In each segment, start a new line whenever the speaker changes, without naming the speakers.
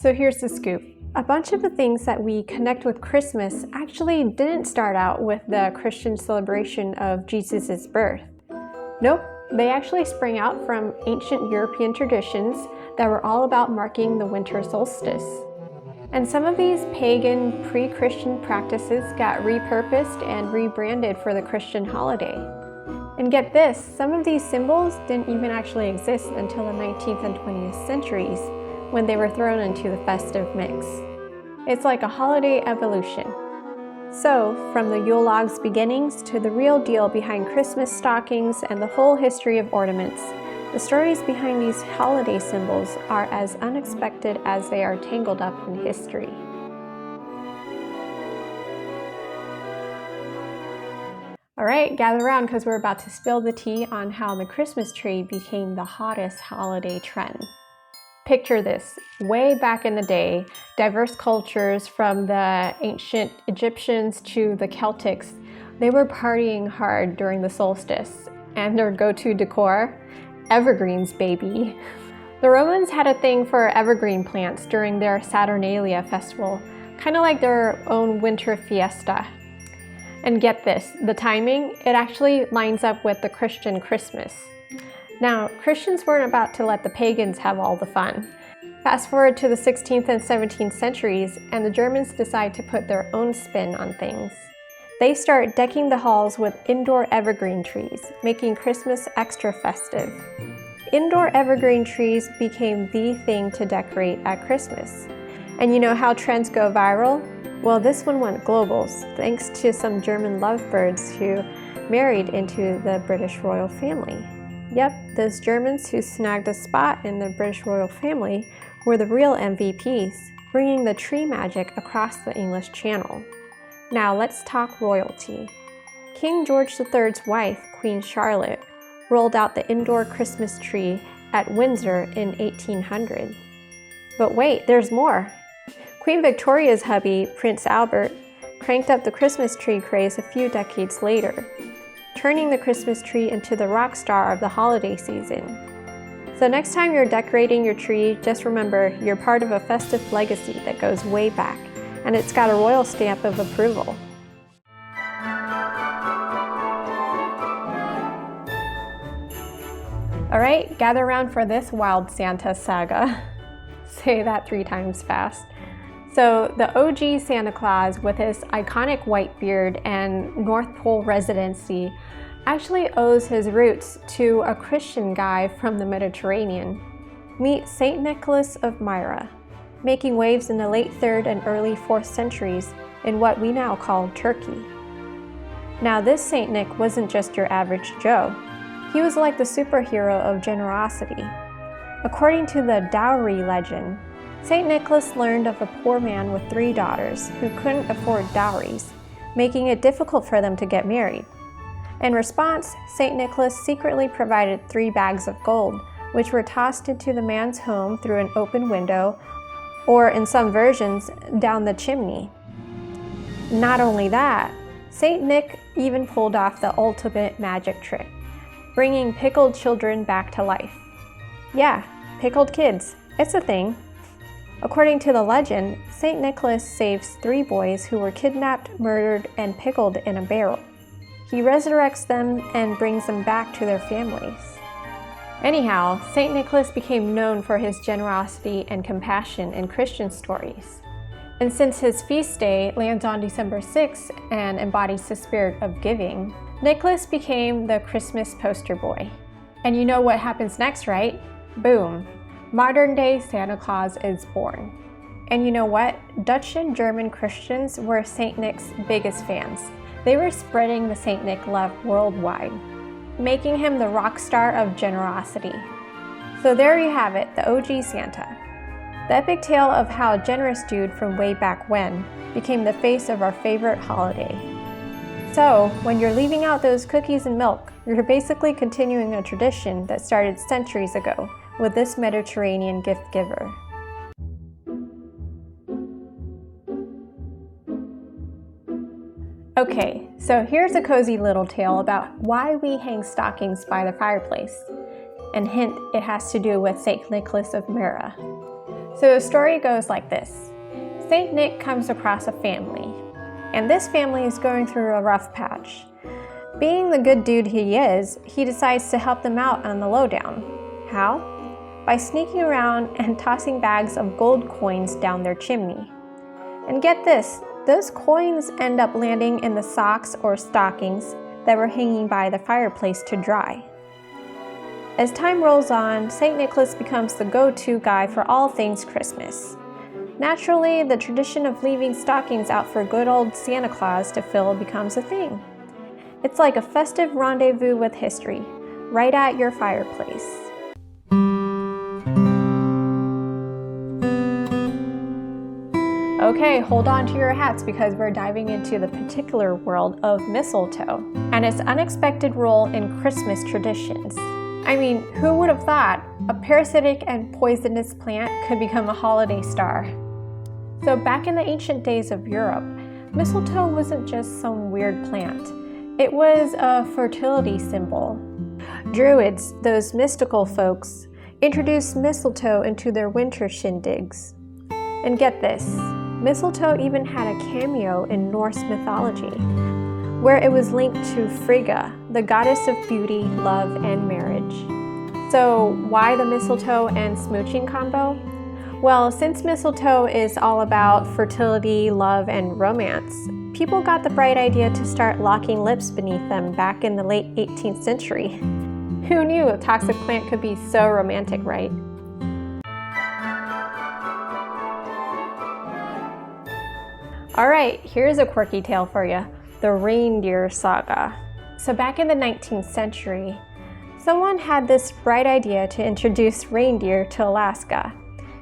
So here's the scoop. A bunch of the things that we connect with Christmas actually didn't start out with the Christian celebration of Jesus' birth. Nope, they actually sprang out from ancient European traditions that were all about marking the winter solstice. And some of these pagan, pre-Christian practices got repurposed and rebranded for the Christian holiday. And get this, some of these symbols didn't even actually exist until the 19th and 20th centuries, when they were thrown into the festive mix. It's like a holiday evolution. So, from the Yule log's beginnings to the real deal behind Christmas stockings and the whole history of ornaments, the stories behind these holiday symbols are as unexpected as they are tangled up in history. Alright, gather around because we're about to spill the tea on how the Christmas tree became the hottest holiday trend. Picture this, way back in the day, diverse cultures from the ancient Egyptians to the Celtics, they were partying hard during the solstice. And their go-to decor? Evergreens, baby. The Romans had a thing for evergreen plants during their Saturnalia festival, kind of like their own winter fiesta. And get this, the timing, it actually lines up with the Christian Christmas. Now, Christians weren't about to let the pagans have all the fun. Fast forward to the 16th and 17th centuries, and the Germans decide to put their own spin on things. They start decking the halls with indoor evergreen trees, making Christmas extra festive. Indoor evergreen trees became the thing to decorate at Christmas. And you know how trends go viral? Well, this one went global, thanks to some German lovebirds who married into the British royal family. Yep, those Germans who snagged a spot in the British royal family were the real MVPs, bringing the tree magic across the English Channel. Now let's talk royalty. King George III's wife, Queen Charlotte, rolled out the indoor Christmas tree at Windsor in 1800. But wait, there's more. Queen Victoria's hubby, Prince Albert, cranked up the Christmas tree craze a few decades later, turning the Christmas tree into the rock star of the holiday season. So next time you're decorating your tree, just remember you're part of a festive legacy that goes way back, and it's got a royal stamp of approval. Alright, gather around for this wild Santa saga. Say that 3 times fast. So the OG Santa Claus, with his iconic white beard and North Pole residency, actually owes his roots to a Christian guy from the Mediterranean. Meet Saint Nicholas of Myra, making waves in the late 3rd and early 4th centuries in what we now call Turkey. Now this Saint Nick wasn't just your average Joe. He was like the superhero of generosity. According to the dowry legend, St. Nicholas learned of a poor man with 3 daughters who couldn't afford dowries, making it difficult for them to get married. In response, St. Nicholas secretly provided 3 bags of gold, which were tossed into the man's home through an open window, or in some versions, down the chimney. Not only that, St. Nick even pulled off the ultimate magic trick, bringing pickled children back to life. Yeah, pickled kids, it's a thing. According to the legend, St. Nicholas saves 3 boys who were kidnapped, murdered, and pickled in a barrel. He resurrects them and brings them back to their families. Anyhow, St. Nicholas became known for his generosity and compassion in Christian stories. And since his feast day lands on December 6th and embodies the spirit of giving, Nicholas became the Christmas poster boy. And you know what happens next, right? Boom. Modern-day Santa Claus is born. And you know what? Dutch and German Christians were St. Nick's biggest fans. They were spreading the St. Nick love worldwide, making him the rock star of generosity. So there you have it, the OG Santa. The epic tale of how a generous dude from way back when became the face of our favorite holiday. So, when you're leaving out those cookies and milk, you're basically continuing a tradition that started centuries ago with this Mediterranean gift giver. Okay, so here's a cozy little tale about why we hang stockings by the fireplace. And hint, it has to do with St. Nicholas of Myra. So the story goes like this. Saint Nick comes across a family, and this family is going through a rough patch. Being the good dude he is, he decides to help them out on the lowdown. How? By sneaking around and tossing bags of gold coins down their chimney. And get this, those coins end up landing in the socks or stockings that were hanging by the fireplace to dry. As time rolls on, St. Nicholas becomes the go-to guy for all things Christmas. Naturally, the tradition of leaving stockings out for good old Santa Claus to fill becomes a thing. It's like a festive rendezvous with history, right at your fireplace. Okay, hold on to your hats because we're diving into the particular world of mistletoe and its unexpected role in Christmas traditions. I mean, who would have thought a parasitic and poisonous plant could become a holiday star? So back in the ancient days of Europe, mistletoe wasn't just some weird plant. It was a fertility symbol. Druids, those mystical folks, introduced mistletoe into their winter shindigs. And get this, mistletoe even had a cameo in Norse mythology, where it was linked to Frigga, the goddess of beauty, love, and marriage. So why the mistletoe and smooching combo? Well, since mistletoe is all about fertility, love, and romance, people got the bright idea to start locking lips beneath them back in the late 18th century. Who knew a toxic plant could be so romantic, right? Alright, here's a quirky tale for you, the reindeer saga. So back in the 19th century, someone had this bright idea to introduce reindeer to Alaska.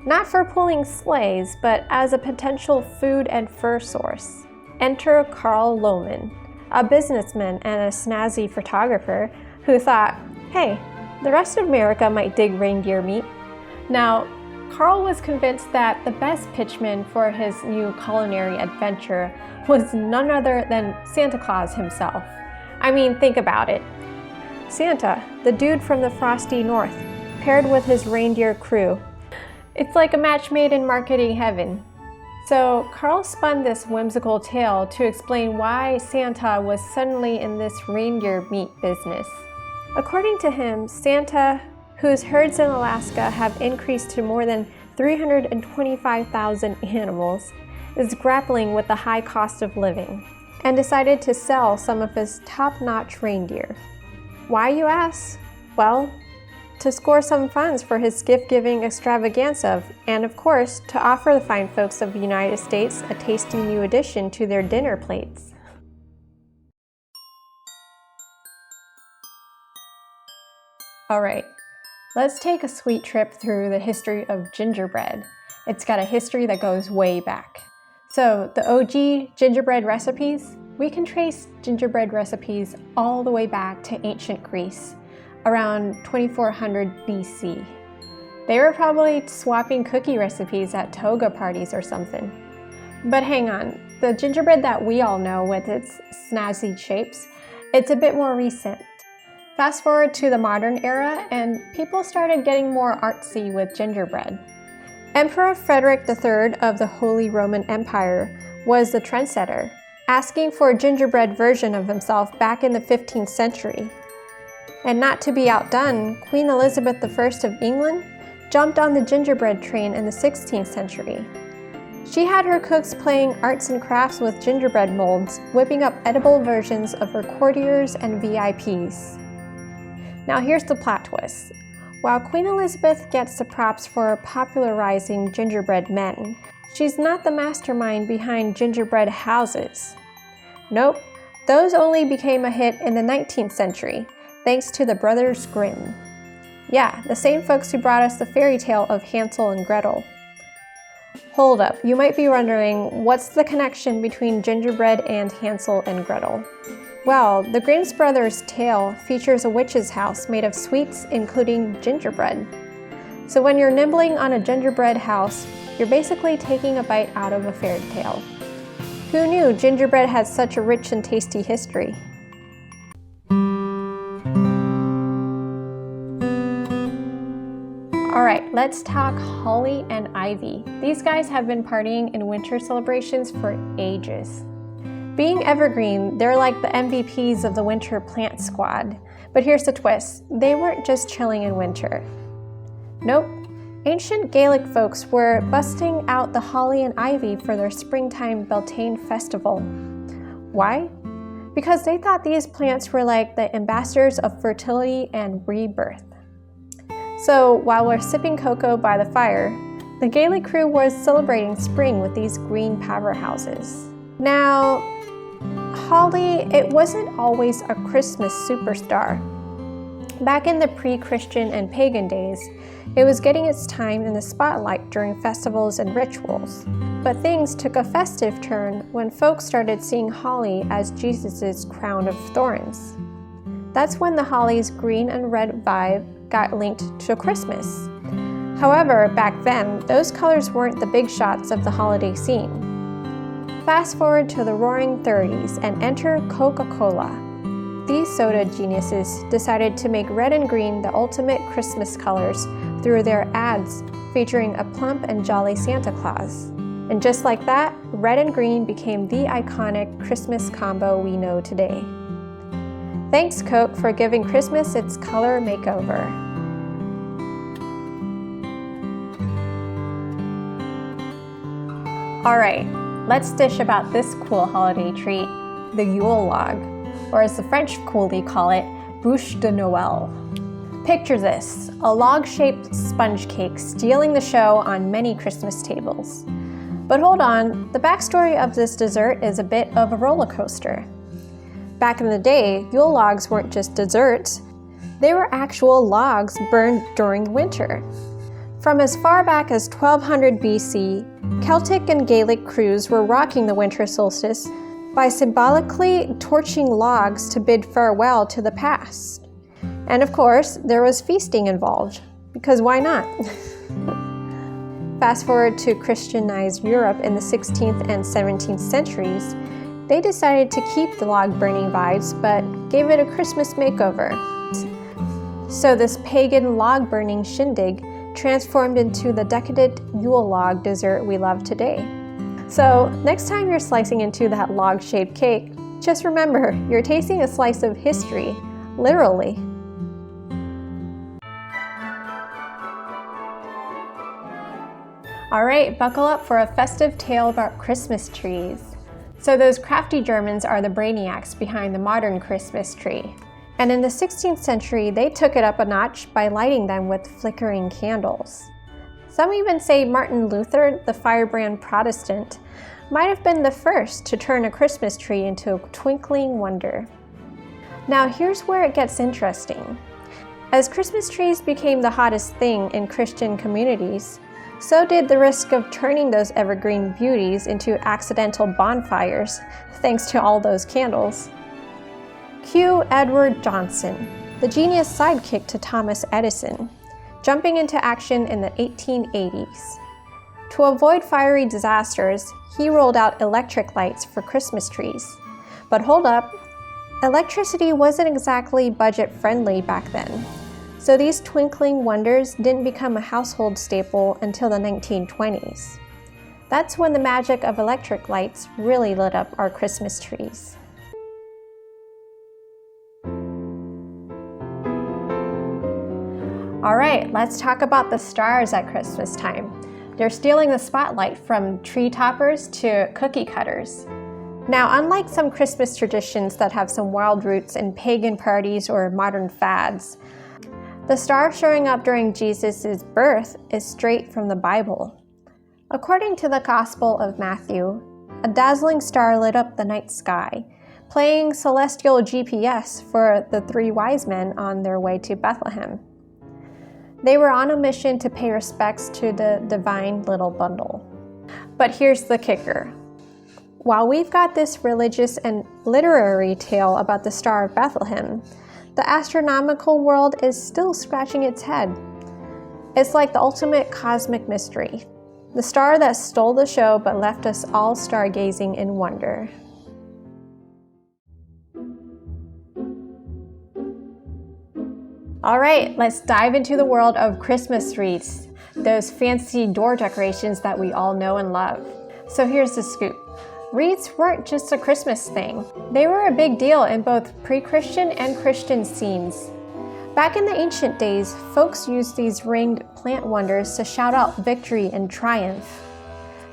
Not for pulling sleighs, but as a potential food and fur source. Enter Carl Lohman, a businessman and a snazzy photographer who thought, hey, the rest of America might dig reindeer meat. Now, Carl was convinced that the best pitchman for his new culinary adventure was none other than Santa Claus himself. I mean, think about it. Santa, the dude from the frosty north, paired with his reindeer crew. It's like a match made in marketing heaven. So Carl spun this whimsical tale to explain why Santa was suddenly in this reindeer meat business. According to him, Santa, whose herds in Alaska have increased to more than 325,000 animals, is grappling with the high cost of living and decided to sell some of his top-notch reindeer. Why, you ask? Well, to score some funds for his gift-giving extravaganza, and of course, to offer the fine folks of the United States a tasty new addition to their dinner plates. Alright, let's take a sweet trip through the history of gingerbread. It's got a history that goes way back. So, the OG gingerbread recipes, we can trace gingerbread recipes all the way back to ancient Greece, around 2400 BC. They were probably swapping cookie recipes at toga parties or something. But hang on, the gingerbread that we all know with its snazzy shapes, it's a bit more recent. Fast forward to the modern era and people started getting more artsy with gingerbread. Emperor Frederick III of the Holy Roman Empire was the trendsetter, asking for a gingerbread version of himself back in the 15th century. And not to be outdone, Queen Elizabeth I of England jumped on the gingerbread train in the 16th century. She had her cooks playing arts and crafts with gingerbread molds, whipping up edible versions of her courtiers and VIPs. Now here's the plot twist. While Queen Elizabeth gets the props for popularizing gingerbread men, she's not the mastermind behind gingerbread houses. Nope, those only became a hit in the 19th century, thanks to the Brothers Grimm. Yeah, the same folks who brought us the fairy tale of Hansel and Gretel. Hold up, you might be wondering, what's the connection between gingerbread and Hansel and Gretel? Well, the Grimm brothers' tale features a witch's house made of sweets, including gingerbread. So when you're nibbling on a gingerbread house, you're basically taking a bite out of a fairy tale. Who knew gingerbread had such a rich and tasty history? Alright, let's talk holly and ivy. These guys have been partying in winter celebrations for ages. Being evergreen, they're like the MVPs of the winter plant squad. But here's the twist, they weren't just chilling in winter. Nope. Ancient Gaelic folks were busting out the holly and ivy for their springtime Beltane festival. Why? Because they thought these plants were like the ambassadors of fertility and rebirth. So while we're sipping cocoa by the fire, the Gaelic crew was celebrating spring with these green powerhouses. Now, holly, it wasn't always a Christmas superstar. Back in the pre-Christian and pagan days, it was getting its time in the spotlight during festivals and rituals. But things took a festive turn when folks started seeing holly as Jesus' crown of thorns. That's when the holly's green and red vibe got linked to Christmas. However, back then, those colors weren't the big shots of the holiday scene. Fast forward to the roaring 30s and enter Coca-Cola. These soda geniuses decided to make red and green the ultimate Christmas colors through their ads featuring a plump and jolly Santa Claus. And just like that, red and green became the iconic Christmas combo we know today. Thanks, Coke, for giving Christmas its color makeover. Alright, let's dish about this cool holiday treat, the Yule log, or as the French coolly call it, bûche de Noël. Picture this, a log-shaped sponge cake stealing the show on many Christmas tables. But hold on, the backstory of this dessert is a bit of a roller coaster. Back in the day, Yule logs weren't just desserts, they were actual logs burned during winter. From as far back as 1200 BC, Celtic and Gaelic crews were rocking the winter solstice by symbolically torching logs to bid farewell to the past. And of course, there was feasting involved, because why not? Fast forward to Christianized Europe in the 16th and 17th centuries, they decided to keep the log burning vibes, but gave it a Christmas makeover. So this pagan log burning shindig transformed into the decadent Yule log dessert we love today. So next time you're slicing into that log-shaped cake, just remember, you're tasting a slice of history, literally. Alright, buckle up for a festive tale about Christmas trees. So those crafty Germans are the brainiacs behind the modern Christmas tree. And in the 16th century, they took it up a notch by lighting them with flickering candles. Some even say Martin Luther, the firebrand Protestant, might have been the first to turn a Christmas tree into a twinkling wonder. Now here's where it gets interesting. As Christmas trees became the hottest thing in Christian communities, so did the risk of turning those evergreen beauties into accidental bonfires, thanks to all those candles. Cue Edward Johnson, the genius sidekick to Thomas Edison, jumping into action in the 1880s. To avoid fiery disasters, he rolled out electric lights for Christmas trees. But hold up, electricity wasn't exactly budget-friendly back then. So these twinkling wonders didn't become a household staple until the 1920s. That's when the magic of electric lights really lit up our Christmas trees. Alright, let's talk about the stars at Christmas time. They're stealing the spotlight from tree toppers to cookie cutters. Now, unlike some Christmas traditions that have some wild roots in pagan parties or modern fads, the star showing up during Jesus' birth is straight from the Bible. According to the Gospel of Matthew, a dazzling star lit up the night sky, playing celestial GPS for the three wise men on their way to Bethlehem. They were on a mission to pay respects to the divine little bundle. But here's the kicker. While we've got this religious and literary tale about the Star of Bethlehem, the astronomical world is still scratching its head. It's like the ultimate cosmic mystery. The star that stole the show but left us all stargazing in wonder. Alright, let's dive into the world of Christmas wreaths. those fancy door decorations that we all know and love. So here's the scoop. Wreaths weren't just a Christmas thing. They were a big deal in both pre-Christian and Christian scenes. Back in the ancient days, folks used these ringed plant wonders to shout out victory and triumph.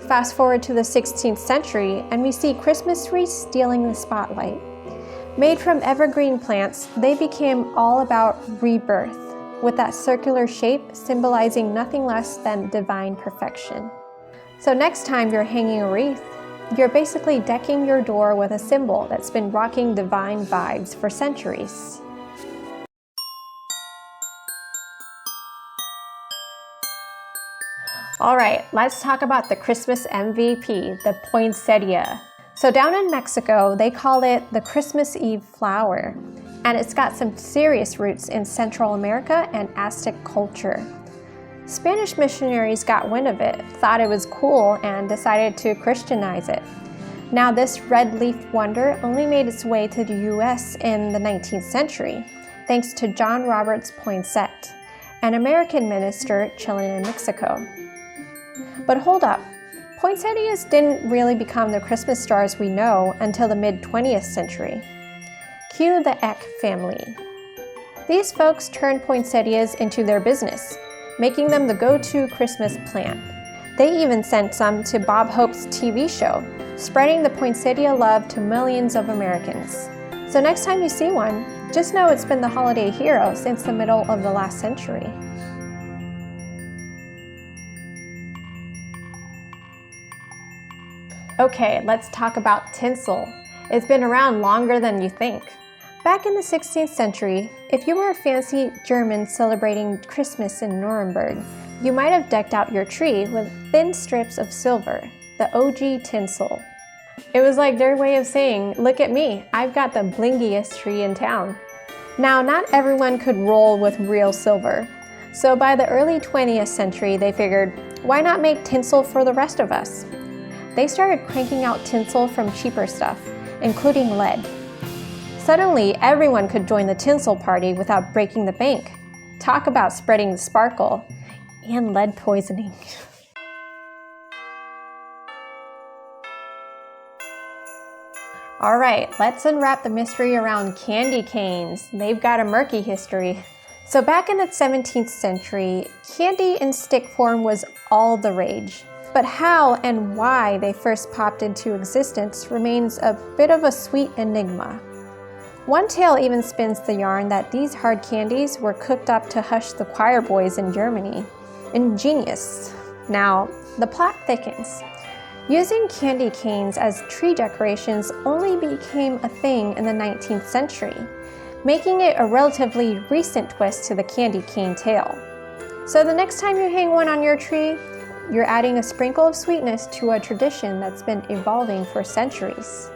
Fast forward to the 16th century, and we see Christmas wreaths stealing the spotlight. Made from evergreen plants, they became all about rebirth, with that circular shape symbolizing nothing less than divine perfection. So next time you're hanging a wreath, you're basically decking your door with a symbol that's been rocking divine vibes for centuries. All right, let's talk about the Christmas MVP, the poinsettia. So down in Mexico, they call it the Christmas Eve flower, and it's got some serious roots in Central America and Aztec culture. Spanish missionaries got wind of it, thought it was cool, and decided to Christianize it. Now this red leaf wonder only made its way to the US in the 19th century, thanks to John Roberts Poinsett, an American minister chilling in Mexico. But hold up, poinsettias didn't really become the Christmas stars we know until the mid-20th century. Cue the Eck family. These folks turned poinsettias into their business, making them the go-to Christmas plant. They even sent some to Bob Hope's TV show, spreading the poinsettia love to millions of Americans. So next time you see one, just know it's been the holiday hero since the middle of the last century. Okay, let's talk about tinsel. It's been around longer than you think. Back in the 16th century, if you were a fancy German celebrating Christmas in Nuremberg, you might have decked out your tree with thin strips of silver, the OG tinsel. It was like their way of saying, look at me, I've got the blingiest tree in town. Now, not everyone could roll with real silver. So by the early 20th century, they figured, why not make tinsel for the rest of us? They started cranking out tinsel from cheaper stuff, including lead. Suddenly, everyone could join the tinsel party without breaking the bank. Talk about spreading the sparkle and lead poisoning. All right, let's unwrap the mystery around candy canes. They've got a murky history. So back in the 17th century, candy in stick form was all the rage. But how and why they first popped into existence remains a bit of a sweet enigma. One tale even spins the yarn that these hard candies were cooked up to hush the choir boys in Germany. Ingenious. Now, the plot thickens. Using candy canes as tree decorations only became a thing in the 19th century, making it a relatively recent twist to the candy cane tale. So the next time you hang one on your tree, you're adding a sprinkle of sweetness to a tradition that's been evolving for centuries.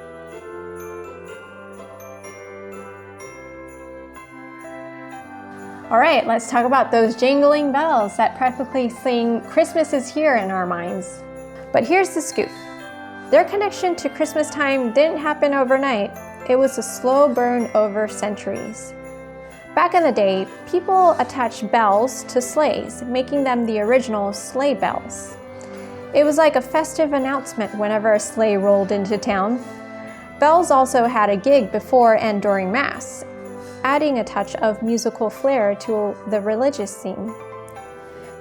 All right, let's talk about those jingling bells that practically sing Christmas is here in our minds. But here's the scoop. Their connection to Christmas time didn't happen overnight. It was a slow burn over centuries. Back in the day, people attached bells to sleighs, making them the original sleigh bells. It was like a festive announcement whenever a sleigh rolled into town. Bells also had a gig before and during Mass, adding a touch of musical flair to the religious scene.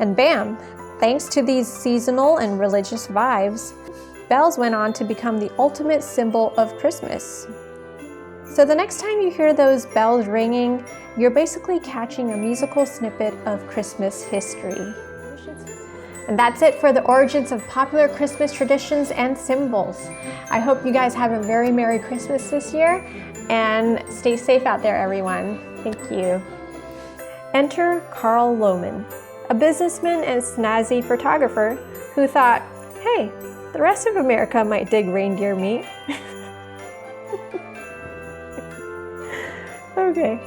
And bam, thanks to these seasonal and religious vibes, bells went on to become the ultimate symbol of Christmas. So the next time you hear those bells ringing, you're basically catching a musical snippet of Christmas history. And that's it for the origins of popular Christmas traditions and symbols. I hope you guys have a very Merry Christmas this year, and stay safe out there, everyone. Thank you. Enter Carl Lohman, a businessman and snazzy photographer who thought, hey, the rest of America might dig reindeer meat. Okay.